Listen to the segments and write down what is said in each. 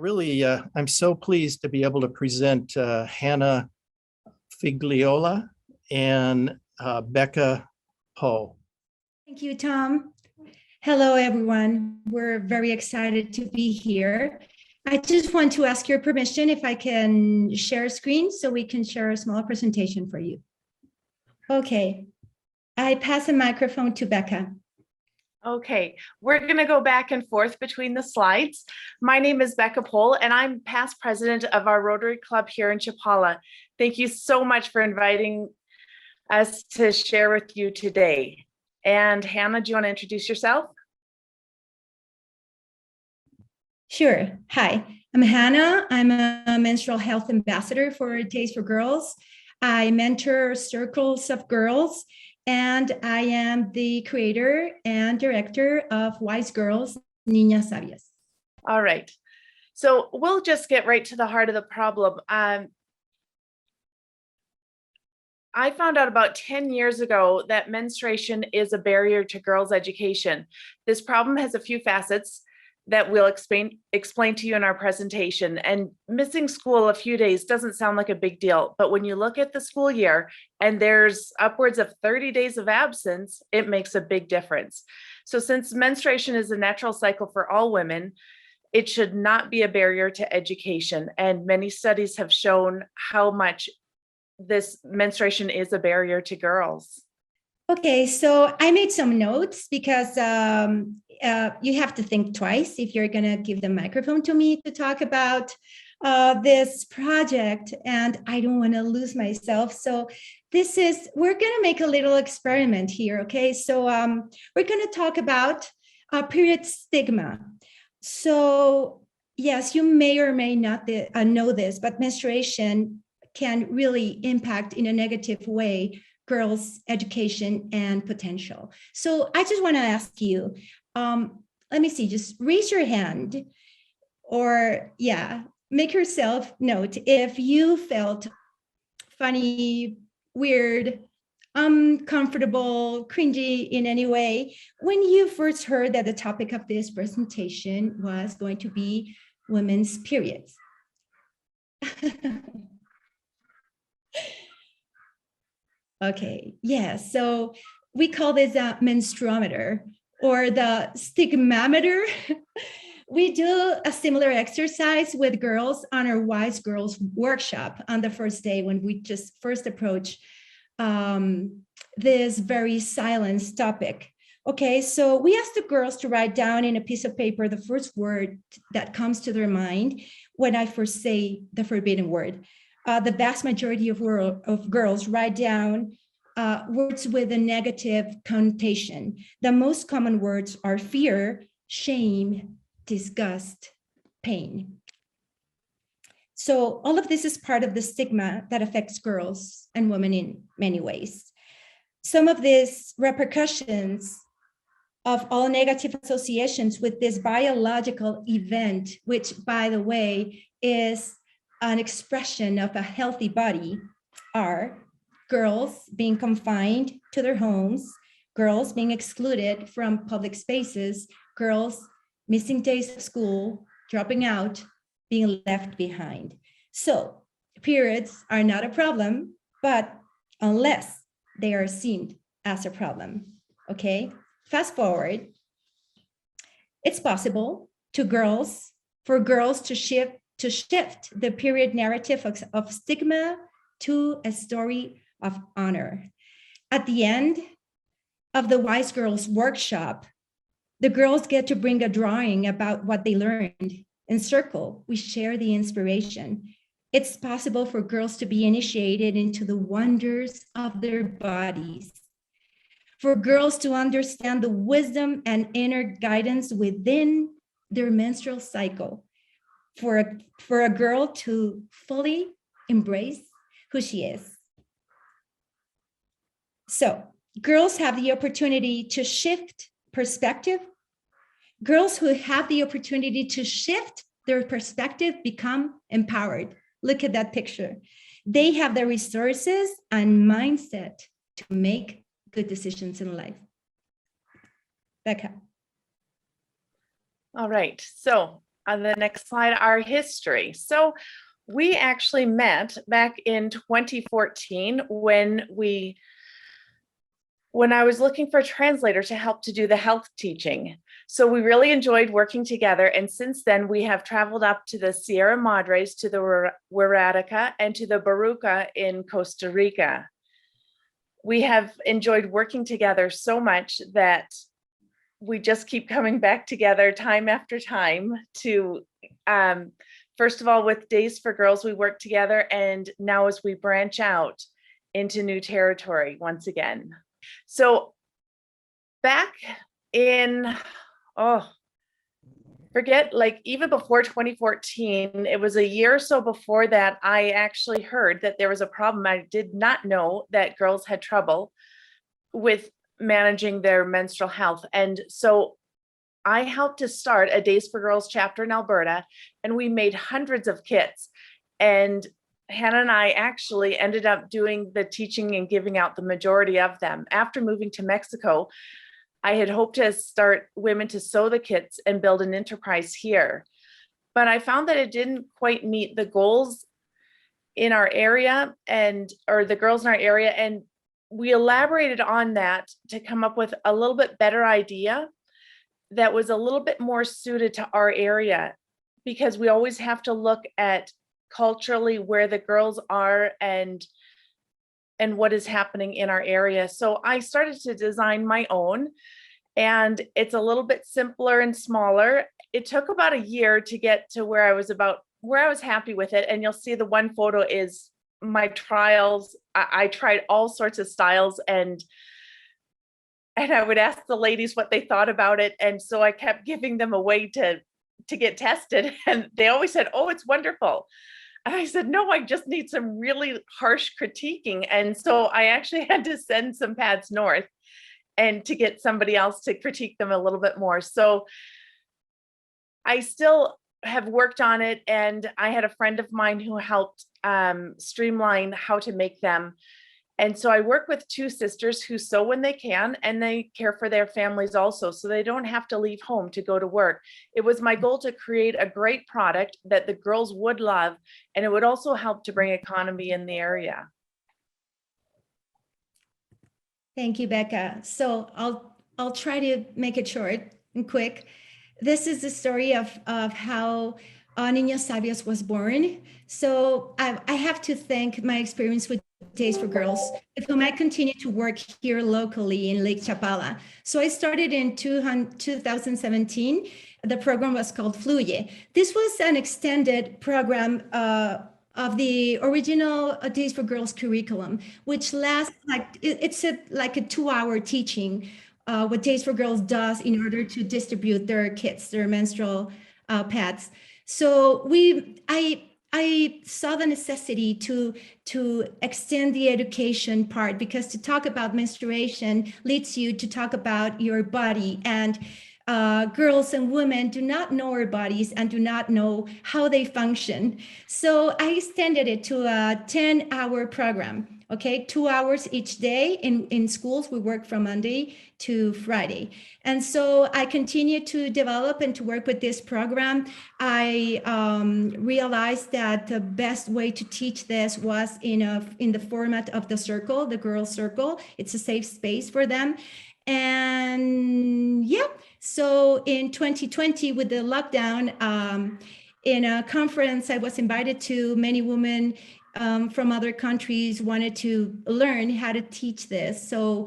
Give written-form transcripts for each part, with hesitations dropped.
I'm so pleased to be able to present Hannah Figliola and Becca Poe. Thank you, Tom. Hello, everyone. We're very excited to be here. I just want to ask your permission if I can share a screen so we can share a small presentation for you. Okay, I pass the microphone to Becca. Okay, we're going to go back and forth between the slides. My name is Becca Pohl, and I'm past president of our Rotary Club here in Chapala. Thank you so much for inviting us to share with you today. And Hannah, do you want to introduce yourself? Sure. Hi, I'm Hannah. I'm a menstrual health ambassador for Days for Girls. I mentor circles of girls, and I am the creator and director of Wise Girls, Niñas Sabias. All right. So we'll just get right to the heart of the problem. I found out about 10 years ago that menstruation is a barrier to girls' education. This problem has a few facets that we'll explain to you in our presentation. And missing school a few days doesn't sound like a big deal, but when you look at the school year and there's upwards of 30 days of absence, it makes a big difference. So since menstruation is a natural cycle for all women, it should not be a barrier to education. And many studies have shown how much this menstruation is a barrier to girls. Okay, so I made some notes because you have to think twice if you're going to give the microphone to me to talk about this project, and I don't want to lose myself. So we're going to make a little experiment here, okay? So we're going to talk about period stigma. So yes, you may or may not know this, but menstruation can really impact in a negative way girls' education and potential. So I just want to ask you, let me see, just raise your hand or make yourself note if you felt funny, weird, uncomfortable, cringy in any way when you first heard that the topic of this presentation was going to be women's periods. Okay, yeah, so we call this a menstruometer or the stigmometer. We do a similar exercise with girls on our Wise Girls workshop on the first day when we just first approach this very silent topic. Okay, so we asked the girls to write down in a piece of paper the first word that comes to their mind when I first say the forbidden word. The vast majority of girls write down words with a negative connotation. The most common words are fear, shame, disgust, pain. So all of this is part of the stigma that affects girls and women in many ways. Some of these repercussions of all negative associations with this biological event, which, by the way, is an expression of a healthy body, are girls being confined to their homes, girls being excluded from public spaces, girls missing days of school, dropping out, being left behind. So periods are not a problem, but unless they are seen as a problem, okay? Fast forward, it's possible for girls to shift the period narrative of stigma to a story of honor. At the end of the Wise Girls workshop, the girls get to bring a drawing about what they learned. In circle, we share the inspiration. It's possible for girls to be initiated into the wonders of their bodies, for girls to understand the wisdom and inner guidance within their menstrual cycle, for a girl to fully embrace who she is. So girls have the opportunity to shift perspective. Girls who have the opportunity to shift their perspective become empowered. Look at that picture. They have the resources and mindset to make good decisions in life. Becca. All right, so On the next slide, our history. So we actually met back in 2014 when I was looking for a translator to help to do the health teaching. So we really enjoyed working together. And since then, we have traveled up to the Sierra Madres, to the Huaratica, and to the Baruca in Costa Rica. We have enjoyed working together so much that we just keep coming back together time after time to, first of all, with Days for Girls, we work together. And now as we branch out into new territory once again. So back in, forget, like even before 2014, it was a year or so before that, I actually heard that there was a problem. I did not know that girls had trouble with managing their menstrual health. And so I helped to start a Days for Girls chapter in Alberta, and we made hundreds of kits. And Hannah and I actually ended up doing the teaching and giving out the majority of them. After moving to Mexico, I had hoped to start Women to Sew the kits and build an enterprise here. But I found that it didn't quite meet the goals in our area or the girls in our area. And we elaborated on that to come up with a little bit better idea that was a little bit more suited to our area, because we always have to look at culturally where the girls are and what is happening in our area. So I started to design my own, and it's a little bit simpler and smaller. It took about a year to get to where I was happy with it. And you'll see the one photo is my trials. I tried all sorts of styles, and I would ask the ladies what they thought about it. And so I kept giving them away to get tested, and they always said, "Oh, it's wonderful." And I said, "No, I just need some really harsh critiquing." And so I actually had to send some pads north and to get somebody else to critique them a little bit more. So I still have worked on it, and I had a friend of mine who helped streamline how to make them. And so I work with two sisters who sew when they can, and they care for their families also, so they don't have to leave home to go to work. It was my goal to create a great product that the girls would love, and it would also help to bring economy in the area. Thank you, Becca. So I'll try to make it short and quick. This is the story of how Niñas Sabias was born. So I have to thank my experience with Days for Girls, with whom I continue to work here locally in Lake Chapala. So I started in 2017. The program was called Fluye. This was an extended program of the original Days for Girls curriculum, which lasts it's like a 2-hour teaching, what Days for Girls does in order to distribute their kits, their menstrual pads. So I saw the necessity to extend the education part, because to talk about menstruation leads you to talk about your body, and girls and women do not know our bodies and do not know how they function. So I extended it to a 10-hour program. Okay, 2 hours each day in schools. We work from Monday to Friday. And so I continue to develop and to work with this program. I realized that the best way to teach this was in the format of the circle, the girls' circle. It's a safe space for them. And yeah, so in 2020 with the lockdown, in a conference, I was invited to. Many women from other countries wanted to learn how to teach this. So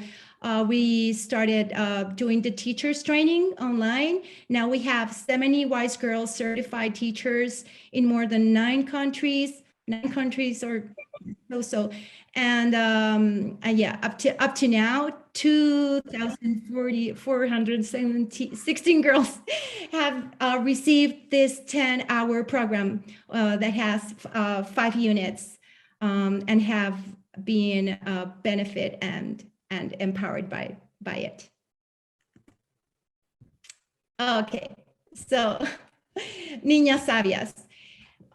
we started doing the teachers training online. Now we have 70 Wise Girls certified teachers in more than 9 countries or so. And yeah, up to now, 2,416 girls have received this 10-hour program that has 5 units and have been benefit and empowered by it. Okay, so Niñas Sabias.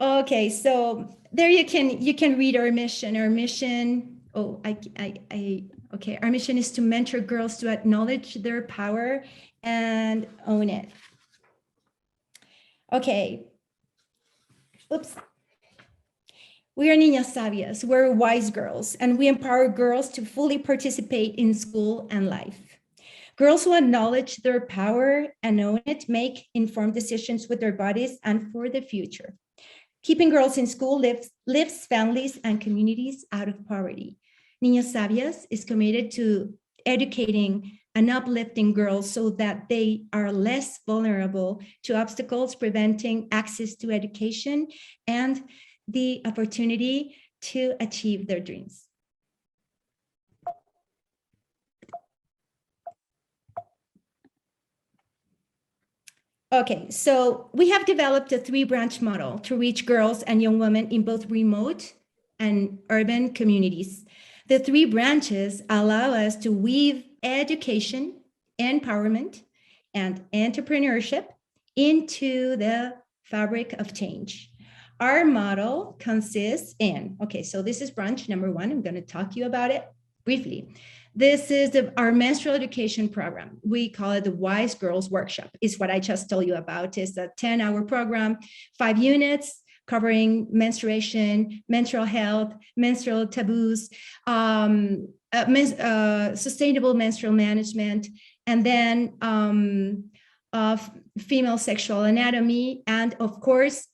Okay, so there you can read our mission. Our mission, okay, our mission is to mentor girls to acknowledge their power and own it. Okay. Oops. We are Niñas Sabias, we're wise girls, and we empower girls to fully participate in school and life. Girls who acknowledge their power and own it make informed decisions with their bodies and for the future. Keeping girls in school lifts families and communities out of poverty. Niñas Sabias is committed to educating and uplifting girls so that they are less vulnerable to obstacles preventing access to education and the opportunity to achieve their dreams. Okay, so we have developed a 3-branch model to reach girls and young women in both remote and urban communities. The 3 branches allow us to weave education, empowerment, and entrepreneurship into the fabric of change. Our model consists in, okay, so this is branch number 1. I'm going to talk to you about it briefly. This is our menstrual education program. We call it the Wise Girls Workshop. It's what I just told you about. It's a 10-hour program, 5 units covering menstruation, menstrual health, menstrual taboos, sustainable menstrual management, and then female sexual anatomy, and of course,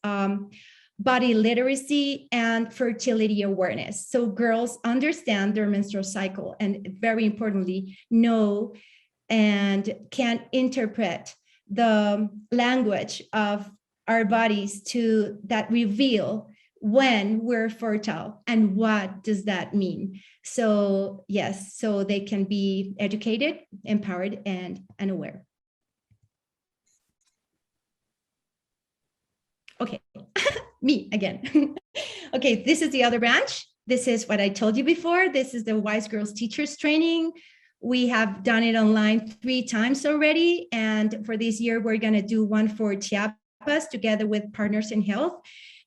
body literacy and fertility awareness. So girls understand their menstrual cycle and, very importantly, know and can interpret the language of our bodies that reveal when we're fertile and what does that mean. So yes, so they can be educated, empowered, and aware. Okay, me again. Okay, this is the other branch. This is what I told you before. This is the Wise Girls Teachers Training. We have done it online 3 times already. And for this year, we're gonna do one for Chiapas together with Partners in Health.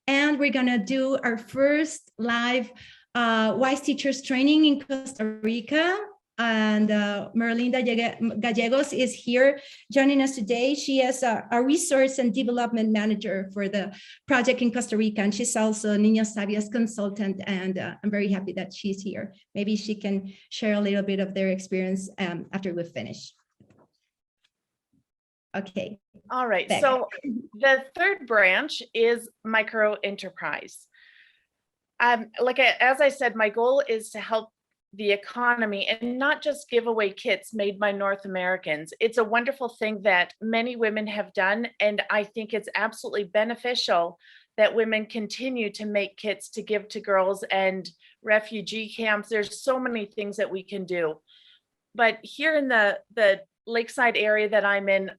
And we're gonna do our first live Wise Teachers Training in Costa Rica. And Merlinda Gallegos is here joining us today. She is a resource and development manager for the project in Costa Rica, and she's also Niñas Sabias consultant, and I'm very happy that she's here. Maybe she can share a little bit of their experience after we finish. Okay. All right, Back. so the 3rd branch is micro enterprise. As I said, my goal is to help the economy and not just give away kits made by North Americans. It's a wonderful thing that many women have done, and I think it's absolutely beneficial that women continue to make kits to give to girls and refugee camps. There's so many things that we can do. But here in the lakeside area that I'm in,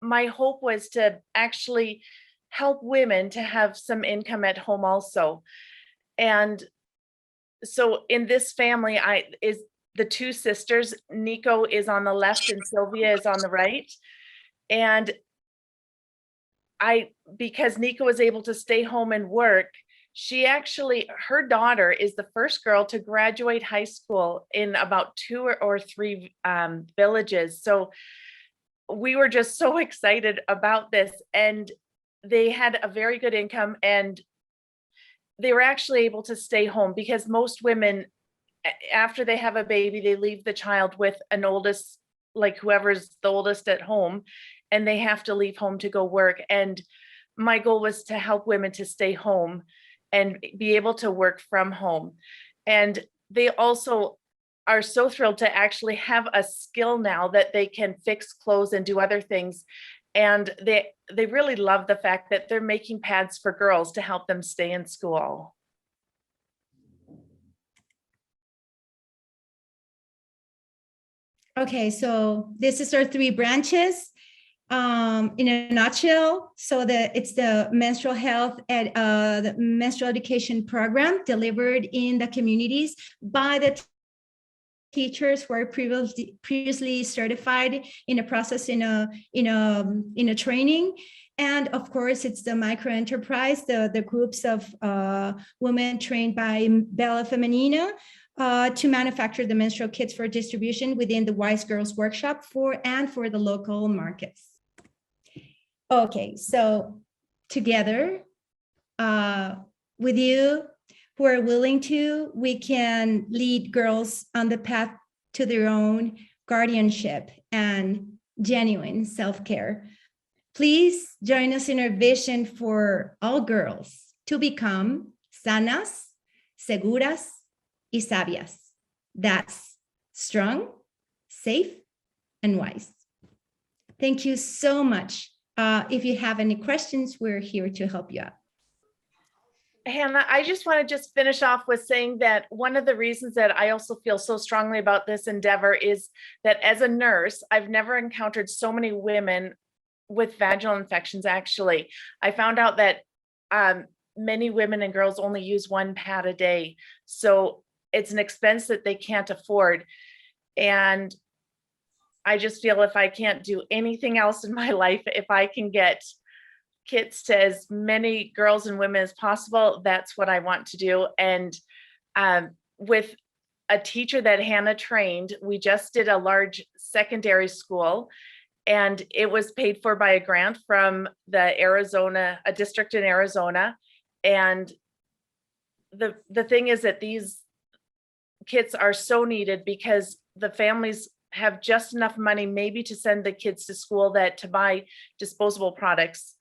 my hope was to actually help women to have some income at home also. And so in this family, is the 2 sisters. Nico is on the left and Sylvia is on the right. And because Nico was able to stay home and work, her daughter is the first girl to graduate high school in about 2 or 3 villages. So we were just so excited about this, and they had a very good income, and they were actually able to stay home because most women, after they have a baby, they leave the child with an oldest, like whoever's the oldest at home, and they have to leave home to go work. And my goal was to help women to stay home and be able to work from home. And they also are so thrilled to actually have a skill now that they can fix clothes and do other things. And they really love the fact that they're making pads for girls to help them stay in school. Okay, so this is our 3 branches in a nutshell. So it's the menstrual health and the menstrual education program delivered in the communities by the teachers who are previously certified in a process in a training. And of course, it's the micro enterprise, the groups of women trained by Bella Femenina to manufacture the menstrual kits for distribution within the Wise Girls Workshop for the local markets. Okay, so together with you who are willing to, we can lead girls on the path to their own guardianship and genuine self-care. Please join us in our vision for all girls to become sanas, seguras, y sabias. That's strong, safe, and wise. Thank you so much. If you have any questions, we're here to help you out. Hannah, I just want to finish off with saying that one of the reasons that I also feel so strongly about this endeavor is that as a nurse, I've never encountered so many women with vaginal infections. Actually, I found out that many women and girls only use one pad a day. So it's an expense that they can't afford. And I just feel if I can't do anything else in my life, if I can get kits to as many girls and women as possible, that's what I want to do. And with a teacher that Hannah trained, we just did a large secondary school, and it was paid for by a grant from a district in Arizona. And the thing is that these kits are so needed because the families have just enough money maybe to send the kids to school, that to buy disposable products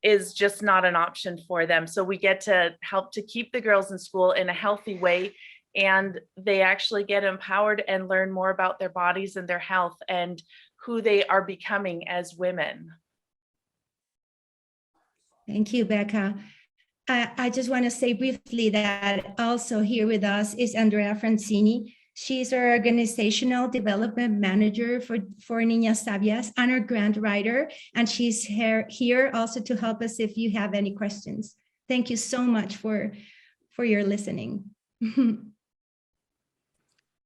is just not an option for them. So we get to help to keep the girls in school in a healthy way, and they actually get empowered and learn more about their bodies and their health and who they are becoming as women. Thank you, Becca. I just want to say briefly that also here with us is Andrea Francini. She's our organizational development manager for Niñas Sabias and our grant writer. And she's here also to help us if you have any questions. Thank you so much for your listening. And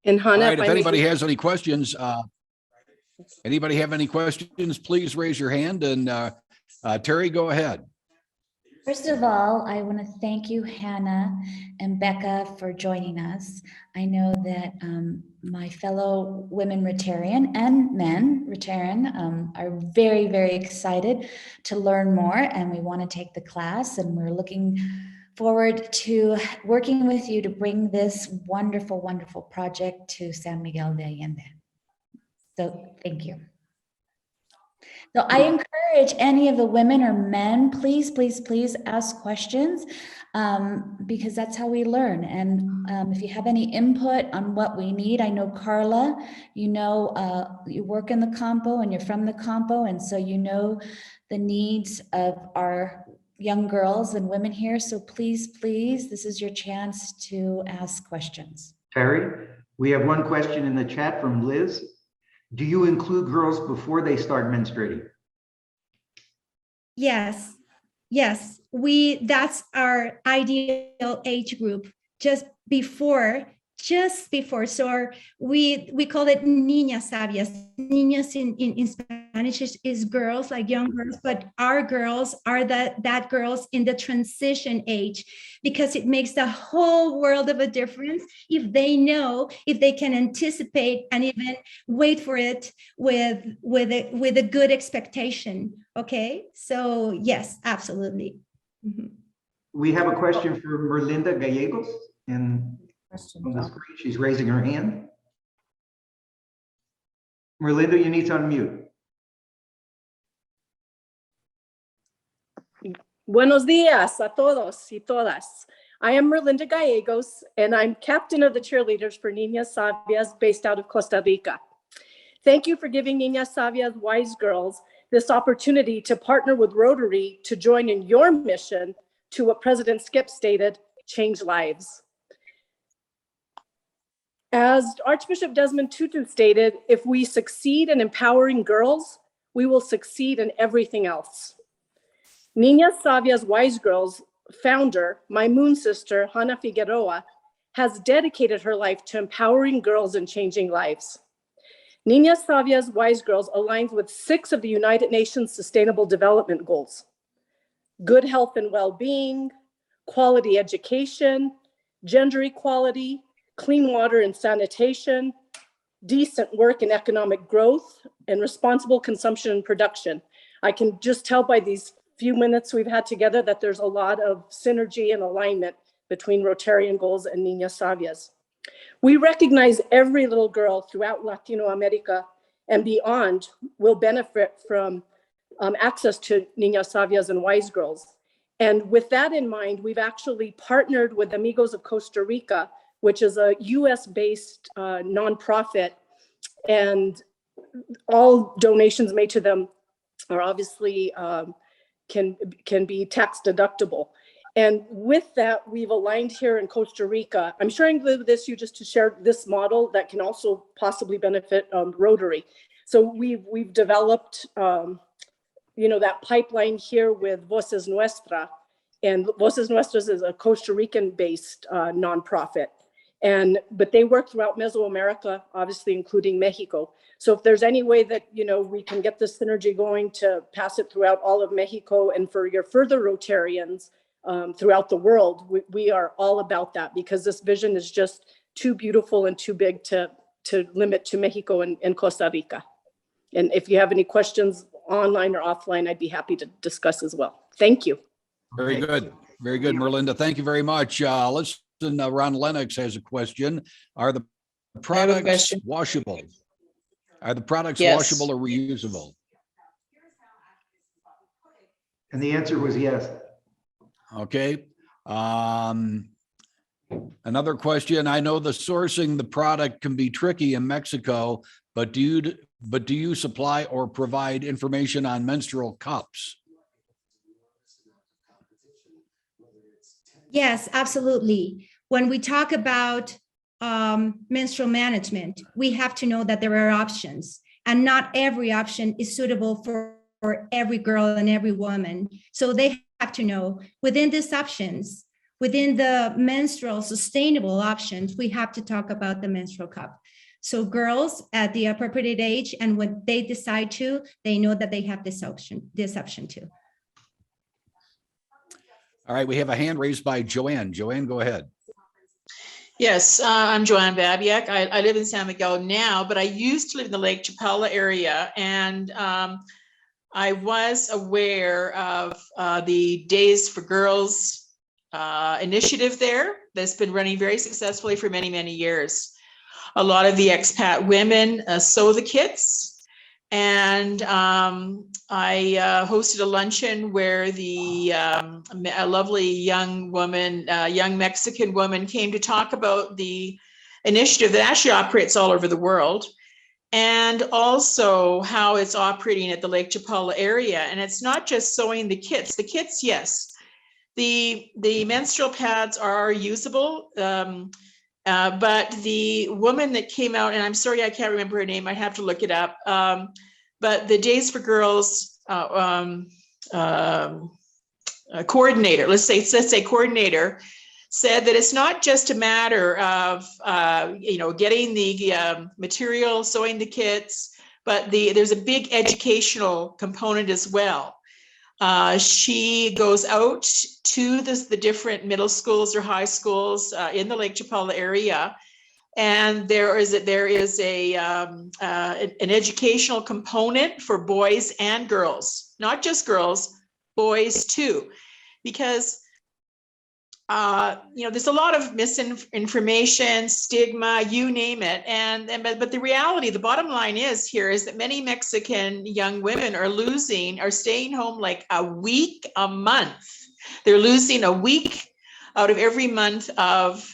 Hannah, All right, if anybody has any questions, please raise your hand, and Terry, go ahead. First of all, I want to thank you, Hannah and Becca, for joining us. I know that my fellow women Rotarian and men Rotarian are very, very excited to learn more, and we want to take the class, and we're looking forward to working with you to bring this wonderful, wonderful project to San Miguel de Allende. So thank you. So I encourage any of the women or men, please, please, please ask questions, because that's how we learn. And if you have any input on what we need, I know Carla, you work in the campo and you're from the campo, and so you know the needs of our young girls and women here. So please, please, this is your chance to ask questions. Terry, we have one question in the chat from Liz. Do you include girls before they start menstruating? Yes, that's our ideal age group, just before. So we call it niñas sabias. Niñas in Spanish is girls, like young girls, but our girls are that girls in the transition age, because it makes the whole world of a difference if they can anticipate and even wait for it with a good expectation. Okay, so yes, absolutely. Mm-hmm. We have a question for Merlinda Gallegos on the screen. She's raising her hand. Merlinda, you need to unmute. Buenos días a todos y todas. I am Merlinda Gallegos, and I'm captain of the cheerleaders for Niñas Sabias based out of Costa Rica. Thank you for giving Niñas Sabias Wise Girls this opportunity to partner with Rotary to join in your mission to what President Skip stated, change lives. As Archbishop Desmond Tutu stated, if we succeed in empowering girls, we will succeed in everything else. Niñas Sabias Wise Girls founder, my moon sister, Hannah Figueroa, has dedicated her life to empowering girls and changing lives. Niñas Sabias Wise Girls aligns with 6 of the United Nations Sustainable Development Goals: good health and well-being, quality education, gender equality, clean water and sanitation, decent work and economic growth, and responsible consumption and production. I can just tell by these few minutes we've had together that there's a lot of synergy and alignment between Rotarian goals and Niñas Sabias. We recognize every little girl throughout Latino America and beyond will benefit from access to Niñas Sabias and Wise Girls. And with that in mind, we've actually partnered with Amigos of Costa Rica, which is a US-based nonprofit, and all donations made to them are obviously can be tax deductible. And with that, we've aligned here in Costa Rica. I'm sharing this you just to share this model that can also possibly benefit Rotary. So we've developed that pipeline here with Voces Nuestra, and Voces Nuestras is a Costa Rican-based nonprofit, but they work throughout Mesoamerica, obviously including Mexico. So if there's any way that we can get this synergy going to pass it throughout all of Mexico, and for your further Rotarians throughout the world, we are all about that, because this vision is just too beautiful and too big to limit to Mexico and Costa Rica. And if you have any questions online or offline, I'd be happy to discuss as well. Thank you. Very good. Very good, Merlinda. Thank you very much. Listen, Ron Lennox has a question. Are the products washable? Are the products washable or reusable? And the answer was yes. Okay. Another question. I know the sourcing the product can be tricky in Mexico, but do you supply or provide information on menstrual cups? Yes, absolutely. When we talk about menstrual management, we have to know that there are options, and not every option is suitable for every girl and every woman. So they have to know within these options, within the menstrual sustainable options, we have to talk about the menstrual cup. So girls at the appropriate age, and when they decide to, they know that they have this option too. All right, we have a hand raised by Joanne. Joanne, go ahead. Yes, I'm Joanne Babiak. I live in San Miguel now, but I used to live in the Lake Chapala area, and I was aware of the Days for Girls initiative there that's been running very successfully for many, many years. A lot of the expat women sew the kits. And I hosted a luncheon where a lovely young woman, young Mexican woman, came to talk about the initiative that actually operates all over the world, and also how it's operating at the Lake Chapala area. And it's not just sewing the kits. The kits, yes. The menstrual pads are usable. But the woman that came out, and I'm sorry, I can't remember her name, I have to look it up. But the Days for Girls coordinator, let's say coordinator, said that it's not just a matter of getting the material, sewing the kits, but there's a big educational component as well. She goes out to the different middle schools or high schools in the Lake Chapala area, and there is an educational component for boys and girls, not just girls, boys too, because there's a lot of misinformation, stigma, you name it, but the reality, the bottom line is that many Mexican young women are staying home like a week a month. They're losing a week out of every month of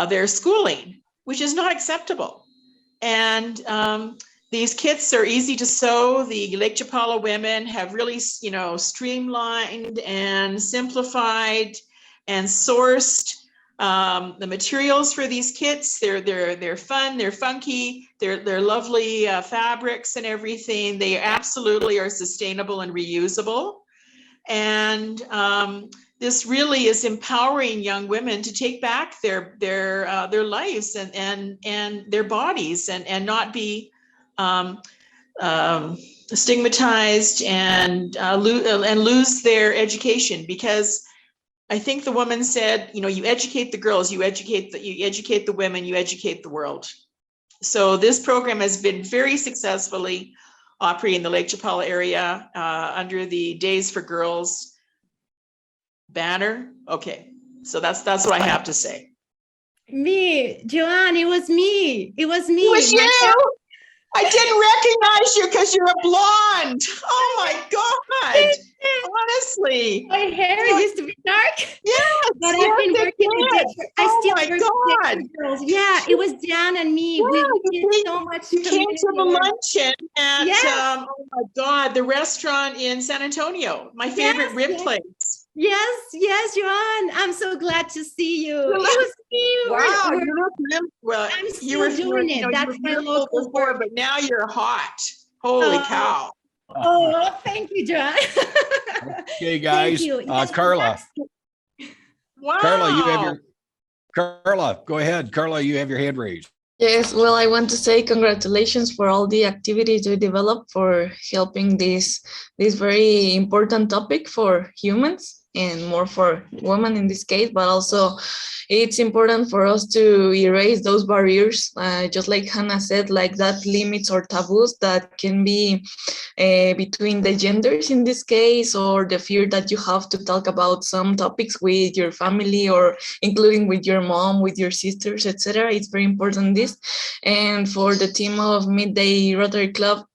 their schooling, which is not acceptable. And these kits are easy to sew. The Lake Chapala women have really, streamlined and simplified and sourced the materials for these kits. They're fun, they're funky, they're lovely fabrics and everything. They absolutely are sustainable and reusable. And this really is empowering young women to take back their lives and their bodies, and not be stigmatized and lose their education. Because I think the woman said, you educate the girls, you educate the women, you educate the world. So this program has been very successfully operating in the Lake Chapala area under the Days for Girls banner. Okay, so that's what I have to say. Me, Joanne, it was me. It was me. It was you. Myself. I didn't recognize you because you're a blonde. Oh my God. Honestly. My hair used to be dark. Yes. But I've been working with different, I Oh still my work with God. different girls. Yeah, it was Dan and me. We did so much. You came to the community work. luncheon at, Yes. oh my God, the restaurant in San Antonio, my favorite rib yes. place. Yes, Joanne. I'm so glad to see you. It was me. Wow, We're- you look really well. I'm You still were doing it. you That's were my beautiful local before, work. but now you're hot. Holy Oh. cow. Oh, thank you, Joanne. Okay, guys. Thank you. Yes, Carla. Wow. Carla, go ahead. Carla, you have your hand raised. Yes, well, I want to say congratulations for all the activities you developed for helping this very important topic for humans and more for women in this case, but also it's important for us to erase those barriers, just like Hannah said, like that limits or taboos that can be between the genders in this case, or the fear that you have to talk about some topics with your family or including with your mom, with your sisters, etc. It's very important this. And for the team of Midday Rotary Club,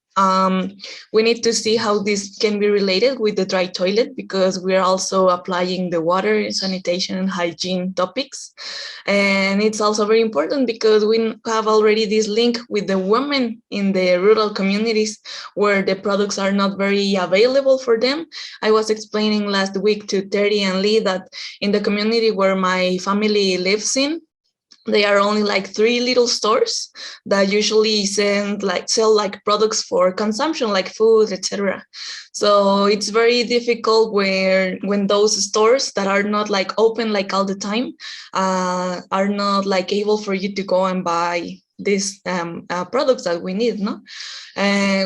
we need to see how this can be related with the dry toilet, because we're also applying the water, sanitation, and hygiene topics. And it's also very important because we have already this link with the women in the rural communities where the products are not very available for them. I was explaining last week to Terry and Lee that in the community where my family lives in, they are only like 3 little stores that usually sell like products for consumption, like food, etc. So it's very difficult when those stores that are not like open like all the time are not like able for you to go and buy these products that we need, no?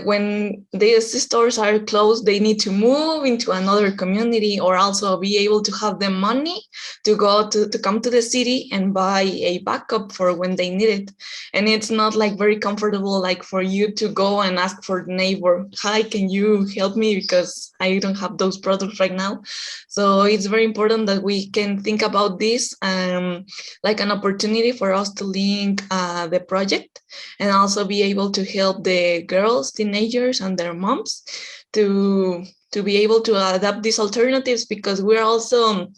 When these stores are closed, they need to move into another community or also be able to have the money to go to come to the city and buy a backup for when they need it. And it's not like very comfortable like for you to go and ask for the neighbor, hi, can you help me because I don't have those products right now. So it's very important that we can think about this like an opportunity for us to link the project and also be able to help the girls, teenagers, and their moms to be able to adapt these alternatives, because we're also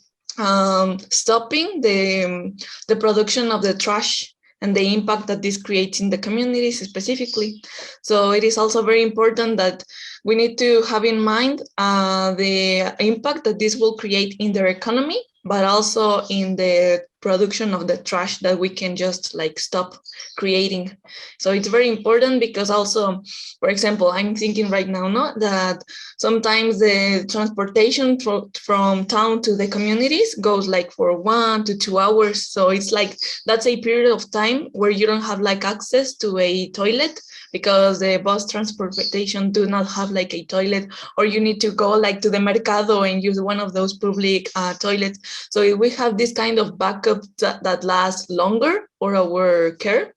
stopping the production of the trash and the impact that this creates in the communities specifically. So it is also very important that we need to have in mind the impact that this will create in their economy, but also in the production of the trash that we can just like stop creating. So it's very important because also, for example, I'm thinking right now, no, that sometimes the transportation from town to the communities goes like for 1 to 2 hours. So it's like, that's a period of time where you don't have like access to a toilet because the bus transportation do not have like a toilet, or you need to go like to the mercado and use one of those public toilets. So if we have this kind of backup that lasts longer for our care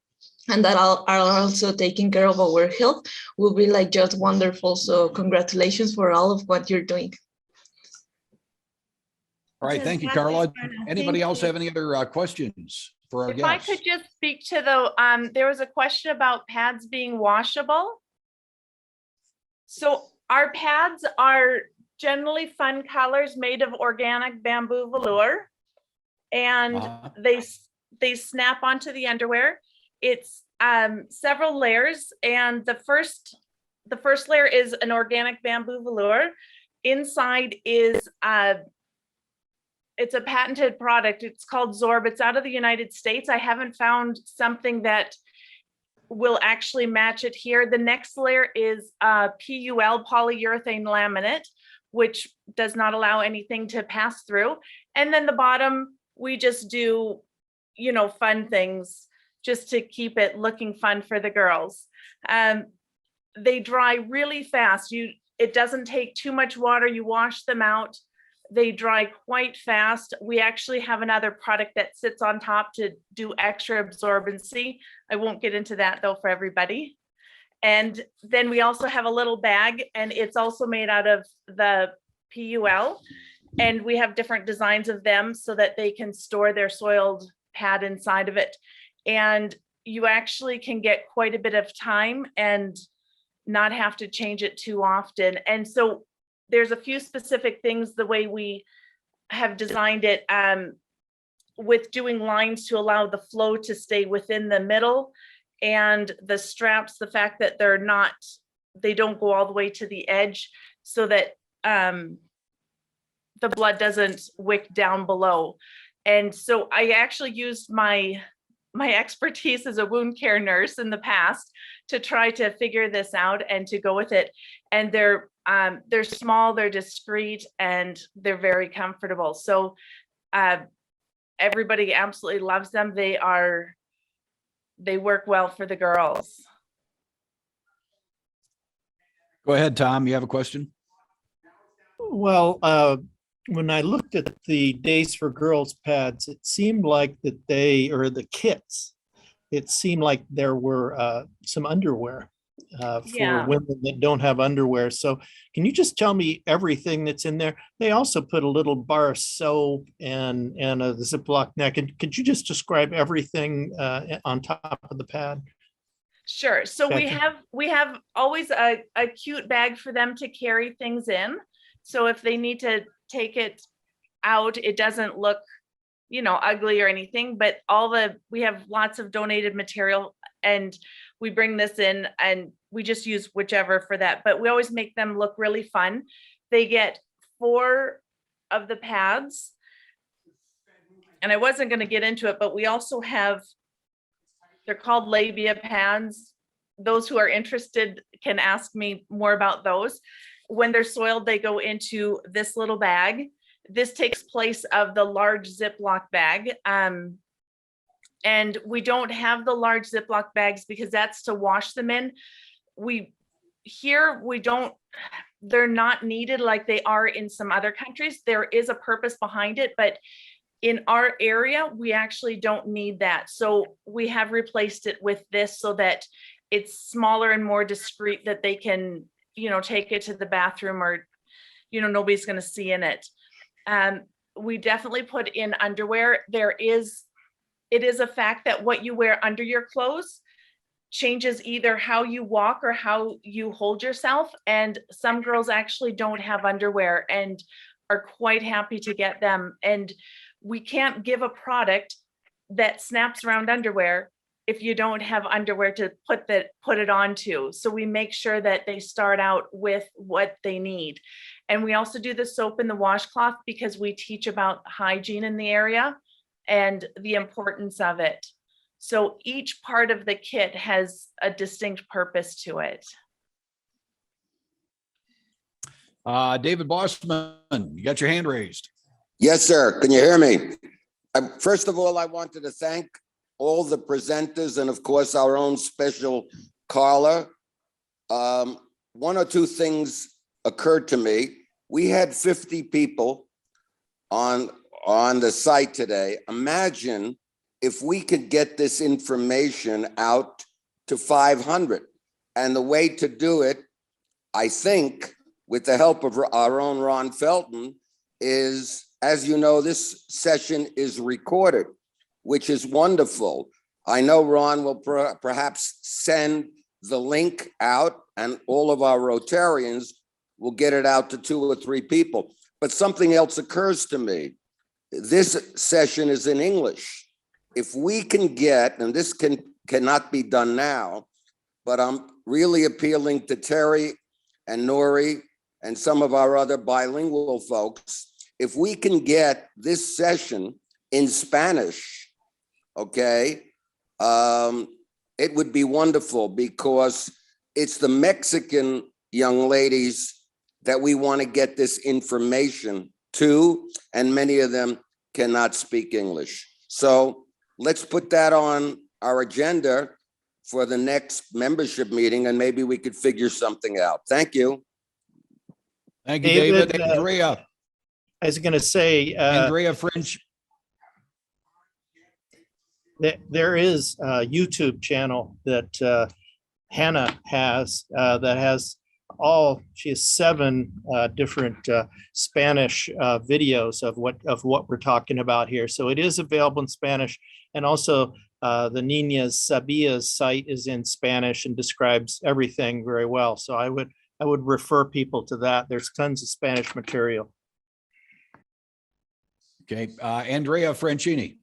and that are also taking care of our health, will be like just wonderful. So congratulations for all of what you're doing. All right, thank you, Carla. Anybody else have any other questions for our If guests? I could just speak to there was a question about pads being washable. So our pads are generally fun colors made of organic bamboo velour, and they snap onto the underwear. It's several layers, and the first layer is an organic bamboo velour. Inside is it's a patented product. It's called Zorb. It's out of the United States. I haven't found something that will actually match it here. The next layer is PUL, polyurethane laminate, which does not allow anything to pass through. And then the bottom, we just do, you know, fun things just to keep it looking fun for the girls. They dry really fast. It doesn't take too much water. You wash them out. They dry quite fast. We actually have another product that sits on top to do extra absorbency. I won't get into that though for everybody. And then we also have a little bag, and it's also made out of the PUL. And we have different designs of them so that they can store their soiled pad inside of it. And you actually can get quite a bit of time and not have to change it too often. And so there's a few specific things the way we have designed it, with doing lines to allow the flow to stay within the middle, and the straps, the fact that they don't go all the way to the edge, so that the blood doesn't wick down below. And so I actually used my expertise as a wound care nurse in the past to try to figure this out and to go with it. And they're small, they're discreet, and they're very comfortable. So everybody absolutely loves them. They work well for the girls. Go ahead, Tom. You have a question? Well, when I looked at the Days for Girls pads, it seemed like that the kits, it seemed like there were some underwear for women that don't have underwear. So can you just tell me everything that's in there? They also put a little bar of soap and a Ziploc neck. And could you just describe everything on top of the pad? Sure. So Becca? we have always a cute bag for them to carry things in. So if they need to take it out, it doesn't look, ugly or anything, but we have lots of donated material, and we bring this in and we just use whichever for that, but we always make them look really fun. They get 4 of the pads, and I wasn't going to get into it, but we also have, they're called Labia Pads. Those who are interested can ask me more about those. When they're soiled, they go into this little bag. This takes place of the large Ziploc bag. And we don't have the large Ziploc bags because that's to wash them in. They're not needed like they are in some other countries. There is a purpose behind it, but in our area, we actually don't need that. So we have replaced it with this so that it's smaller and more discreet, that they can, take it to the bathroom, or, nobody's going to see in it. We definitely put in underwear. It is a fact that what you wear under your clothes changes either how you walk or how you hold yourself. And some girls actually don't have underwear and are quite happy to get them. And we can't give a product that snaps around underwear if you don't have underwear to put it onto. So we make sure that they start out with what they need. And we also do the soap and the washcloth because we teach about hygiene in the area and the importance of it. So each part of the kit has a distinct purpose to it. David Bossman, you got your hand raised. Yes, sir. Can you hear me? First of all, I wanted to thank all the presenters and, of course, our own special caller. One or two things occurred to me. We had 50 people on the site today. Imagine if we could get this information out to 500. And the way to do it, I think, with the help of our own Ron Felton, is, as you know, this session is recorded, which is wonderful. I know Ron will perhaps send the link out, and all of our Rotarians will get it out to 2 or 3 people. But something else occurs to me. This session is in English. If we can get, and this cannot be done now, but I'm really appealing to Terry and Nori and some of our other bilingual folks, if we can get this session in Spanish, okay, it would be wonderful, because it's the Mexican young ladies that we want to get this information to, and many of them cannot speak English. So let's put that on our agenda for the next membership meeting, and maybe we could figure something out. Thank you. Thank you, David. Andrea. I was going to say, Andrea French. There is a YouTube channel that Hannah has that has she has 7 different Spanish videos of what we're talking about here. So it is available in Spanish, and also the Niñas Sabias site is in Spanish and describes everything very well. So I would refer people to that. There's tons of Spanish material. Okay, Andrea Francini.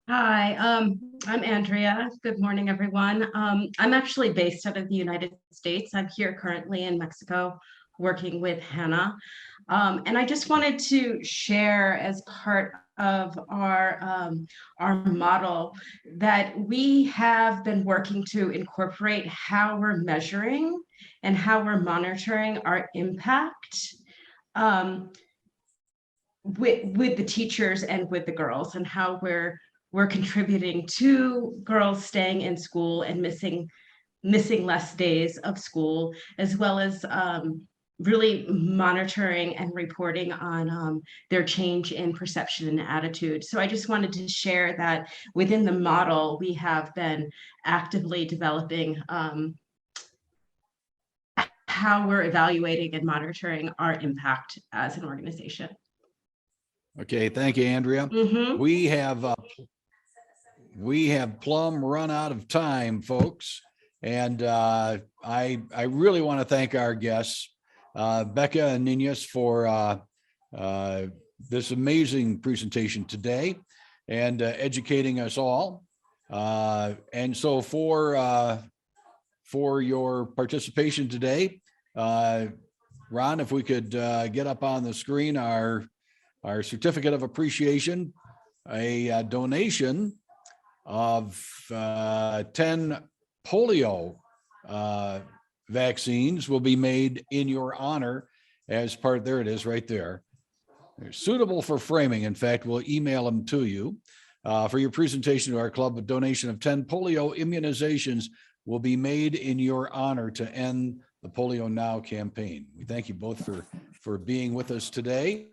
Hi, I'm Andrea. Good morning, everyone. I'm actually based out of the United States. I'm here currently in Mexico working with Hannah. And I just wanted to share as part of our model that we have been working to incorporate how we're measuring and how we're monitoring our impact with the teachers and with the girls, and how we're contributing to girls staying in school and missing less days of school, as well as really monitoring and reporting on their change in perception and attitude. So I just wanted to share that within the model, we have been actively developing how we're evaluating and monitoring our impact as an organization. Okay, thank you, Andrea. Mm-hmm. We have plumb run out of time, folks. And I really want to thank our guests, Becca and Niñas, for this amazing presentation today and educating us all. And so for your participation today, Ron, if we could get up on the screen our certificate of appreciation, a donation of 10 polio vaccines will be made in your honor as part, there it is right there. They're suitable for framing. In fact, we'll email them to you for your presentation to our club. A donation of 10 polio immunizations will be made in your honor to end the Polio Now campaign. We thank you both for being with us today.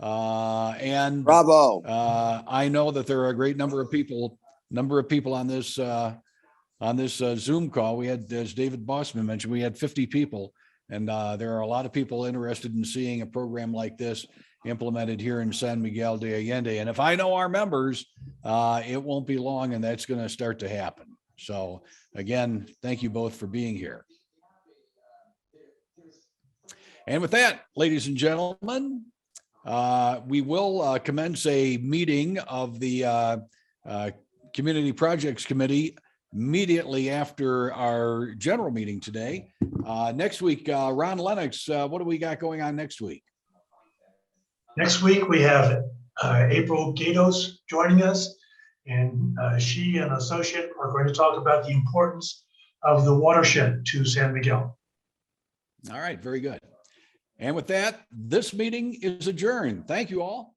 And Bravo. I know that there are a great number of people on this Zoom call. We had, as David Bossman mentioned, we had 50 people, and there are a lot of people interested in seeing a program like this implemented here in San Miguel de Allende. And if I know our members, it won't be long, and that's going to start to happen. So again, thank you both for being here. And with that, ladies and gentlemen, we will commence a meeting of the Community Projects Committee immediately after our general meeting today. Next week, Ron Lennox, what do we got going on next week? Next week, we have April Gatos joining us, and she and an associate are going to talk about the importance of the watershed to San Miguel. All right, very good. And with that, this meeting is adjourned. Thank you all.